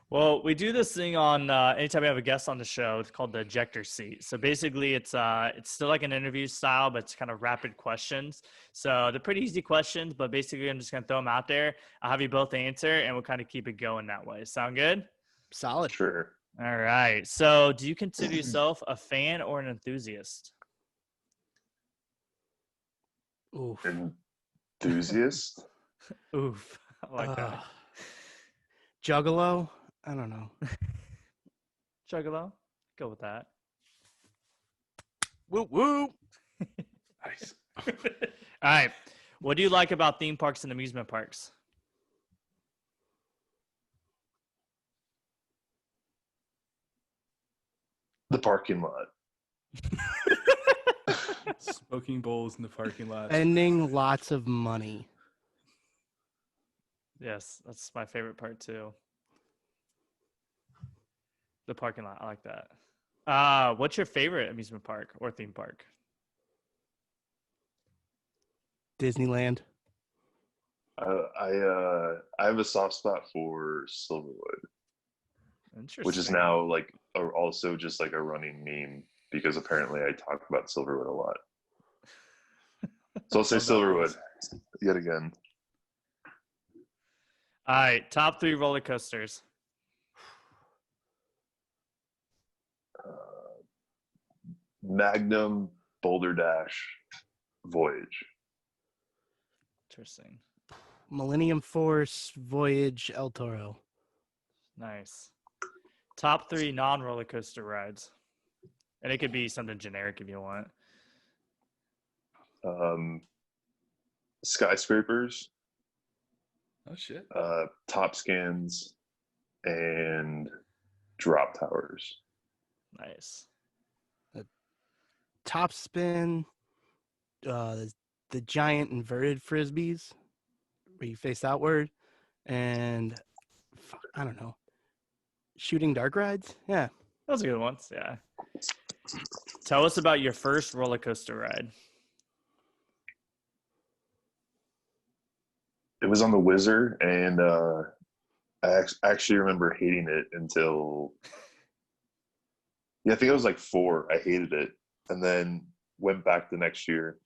Well, we do this thing on anytime we have a guest on the show. It's called the Ejector Seat. So basically, it's still like an interview style, but it's kind of rapid questions. So they're pretty easy questions, but basically, I'm just gonna throw them out there. I'll have you both answer, and we'll kind of keep it going that way. Sound good? Solid. Sure. All right. So, do you consider yourself a fan or an enthusiast? Oof. Enthusiast? Oof, I like that. Juggalo? I don't know. Juggalo, go with that. Woo woo. Nice. All right. What do you like about theme parks and amusement parks? The parking lot. Smoking bowls in the parking lot. Spending lots of money. Yes, that's my favorite part too. The parking lot. I like that. What's your favorite amusement park or theme park? Disneyland. I have a soft spot for Silverwood, Interesting. which is now like also just like a running meme because apparently I talk about Silverwood a lot. So I'll say Silverwood yet again. All right. Top 3 roller coasters. Magnum, Boulder Dash, Voyage. Interesting. Millennium Force, Voyage, El Toro. Nice. Top 3 non-roller coaster rides. And it could be something generic if you want. Skyscrapers, Oh shit. Top Scans, and Drop Towers. Nice. Top spin. The giant inverted frisbees where you face outward, and I don't know, shooting dark rides. Yeah. Those are good ones. Yeah. Tell us about your first roller coaster ride. It was on the Whizzer, and I actually remember hating it until, I think I was like 4. I hated it, and then went back the next year,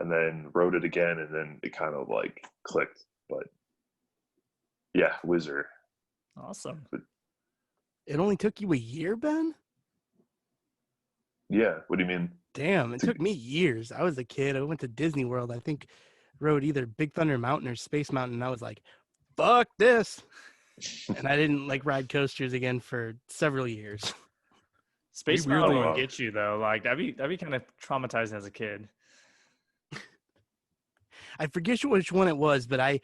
and then rode it again, and then it kind of like clicked. But yeah, Whizzer. Awesome. It only took you a year, Ben? Yeah, what do you mean? Damn, it took me years. I was a kid. I went to Disney World. I think rode either Big Thunder Mountain or Space Mountain, and I was like, fuck this. And I didn't like ride coasters again for several years. Space We Mountain weirdly- will get you though. Like that'd be kind of traumatizing as a kid. I forget which one it was, but I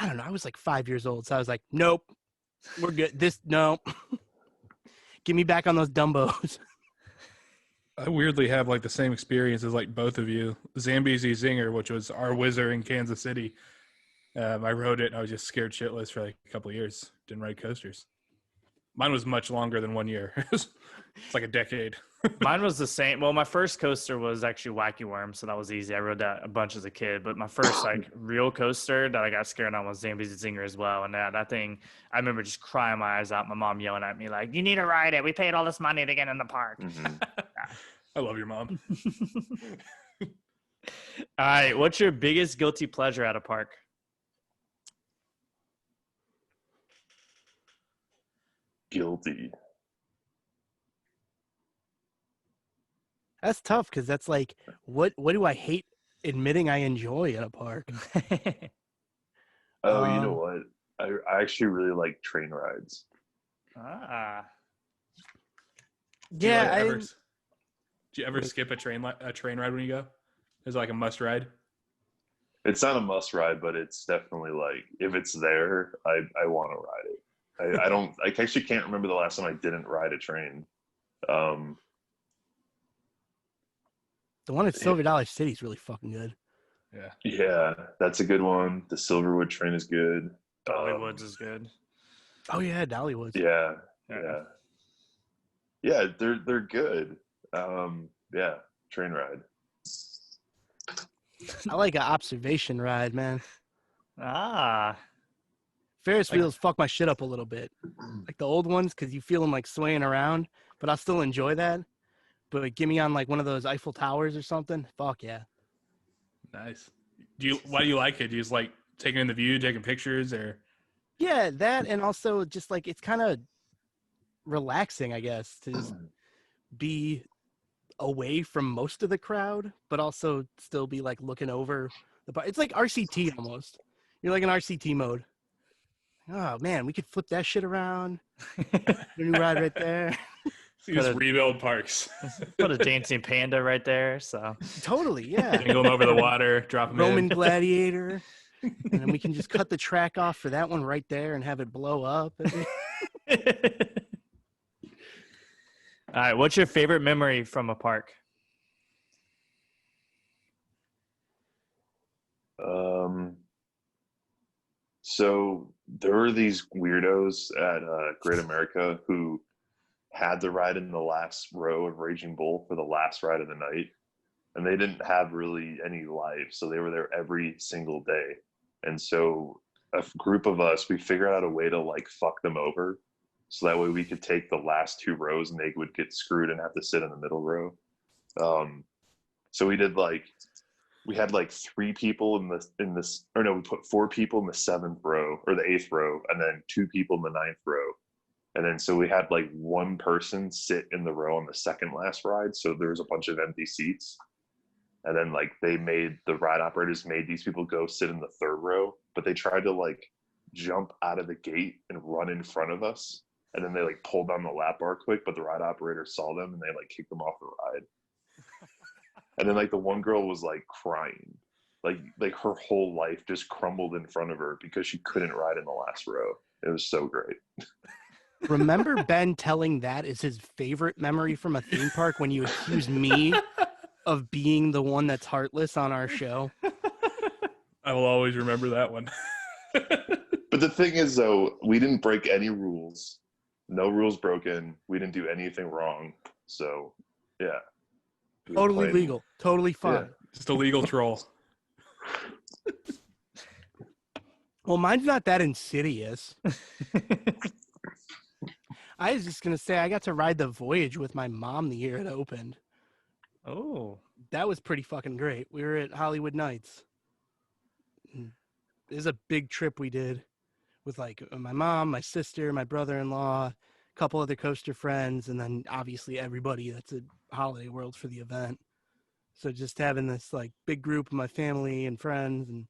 don't know. I was like 5 years old, so I was like, nope, we're good. No, get me back on those Dumbos. I weirdly have like the same experience as like both of you. Zambezi Zinger, which was our Whizzer in Kansas City. I rode it and I was just scared shitless for like a couple of years. Didn't ride coasters. Mine was much longer than 1 year. It's like a decade. Mine was the same. Well, my first coaster was actually Wacky Worm, so that was easy. I rode that a bunch as a kid. But my first like real coaster that I got scared on was Zambezi Zinger as well. And that thing, I remember just crying my eyes out. My mom yelling at me like, "You need to ride it. We paid all this money to get in the park." Mhm. I love your mom. All right, what's your biggest guilty pleasure at a park? Guilty. That's tough because that's like, what do I hate admitting I enjoy at a park? Oh, you know what? I actually really like train rides. Do you, Yeah, like, ever, do you ever skip a train ride when you go? Is it like a must ride? It's not a must ride, but it's definitely like if it's there, I want to ride it. I actually can't remember the last time I didn't ride a train. the one at Silver Dollar City is really fucking good. Yeah. Yeah, that's a good one. The Silverwood train is good. Dollywood's is good. Oh yeah, Dollywood. Yeah, Yeah. yeah. They're good. Yeah, train ride. I like an observation ride, man. Ferris Like- wheels fuck my shit up a little bit. Like the old ones, because you feel them like swaying around, but I'll still enjoy that. But get me on like one of those Eiffel Towers or something. Fuck yeah. Nice. Why do you like it? Do you just like taking in the view, taking pictures, or? Yeah, that, and also just like it's kind of relaxing, I guess, to just be away from most of the crowd, but also still be like looking over the bar. It's like RCT almost. You're like in RCT mode. Oh man, we could flip that shit around. New ride right there. You just Put a- rebuild parks, Put a dancing panda right there. So Totally, yeah. jingle them over the water, drop them Roman in. Gladiator. And then we can just cut the track off for that one right there and have it blow up. all right, what's your favorite memory from a park? So there were these weirdos at Great America who had the ride in the last row of Raging Bull for the last ride of the night, and they didn't have really any life, so they were there every single day. And so a group of us, we figured out a way to like fuck them over, so that way we could take the last two rows and they would get screwed and have to sit in the middle row. So we did like, we had like three people in this, or no, we put four people in the seventh row or the eighth row, and then two people in the ninth row. And then so we had like one person sit in the row on the second last ride. So there was a bunch of empty seats. And then like the ride operators made these people go sit in the third row, but they tried to like jump out of the gate and run in front of us. And then they like pulled down the lap bar quick, but the ride operator saw them and they like kicked them off the ride. And then like the one girl was like crying, like her whole life just crumbled in front of her because she couldn't ride in the last row. It was so great. Remember Ben telling that is his favorite memory from a theme park when you accused me of being the one that's heartless on our show? I will always remember that one. But the thing is, though, we didn't break any rules. No rules broken. We didn't do anything wrong. So, yeah. We were Totally playing- legal. Totally fine. Yeah. Just a legal troll. Well, mine's not that insidious. I was just going to say I got to ride the Voyage with my mom the year it opened. Oh, That was pretty fucking great. We were at Hollywood Nights. It was a big trip we did with like my mom, my sister, my brother-in-law, a couple other coaster friends, and then obviously everybody that's at Holiday World for the event. So just having this like big group of my family and friends and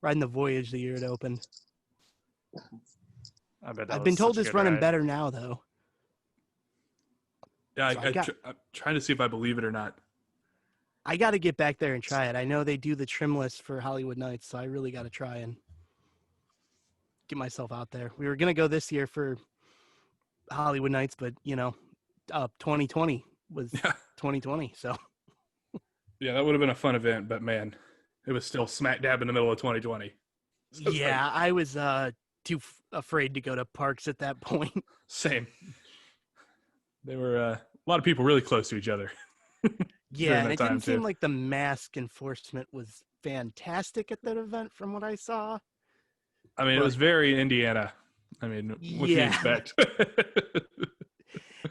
riding the Voyage the year it opened. I bet that I've was been told such a it's good running ride. better now though. Yeah, So I'm trying to see if I believe it or not. I got to get back there and try it. I know they do the trim list for Hollywood Nights, so I really got to try and get myself out there. We were going to go this year for Hollywood Nights, but 2020 was Yeah. 2020. So Yeah, that would have been a fun event, but man, it was still smack dab in the middle of 2020. So it's yeah, like, I was too afraid to go to parks at that point. same. There were a lot of people really close to each other. Yeah, and that it time, didn't seem too. like the mask enforcement was fantastic at that event from what I saw. I mean, it was very Indiana. I mean, what do you Yeah. expect?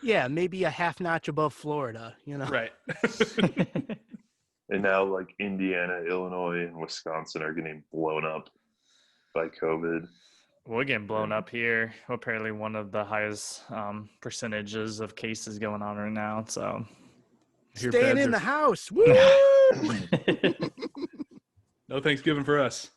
Yeah, maybe a half notch above Florida, Right. And now, like, Indiana, Illinois, and Wisconsin are getting blown up by COVID. We're getting blown up here. We're apparently one of the highest percentages of cases going on right now. So Here, Staying feds in are- the house. Woo! No Thanksgiving for us.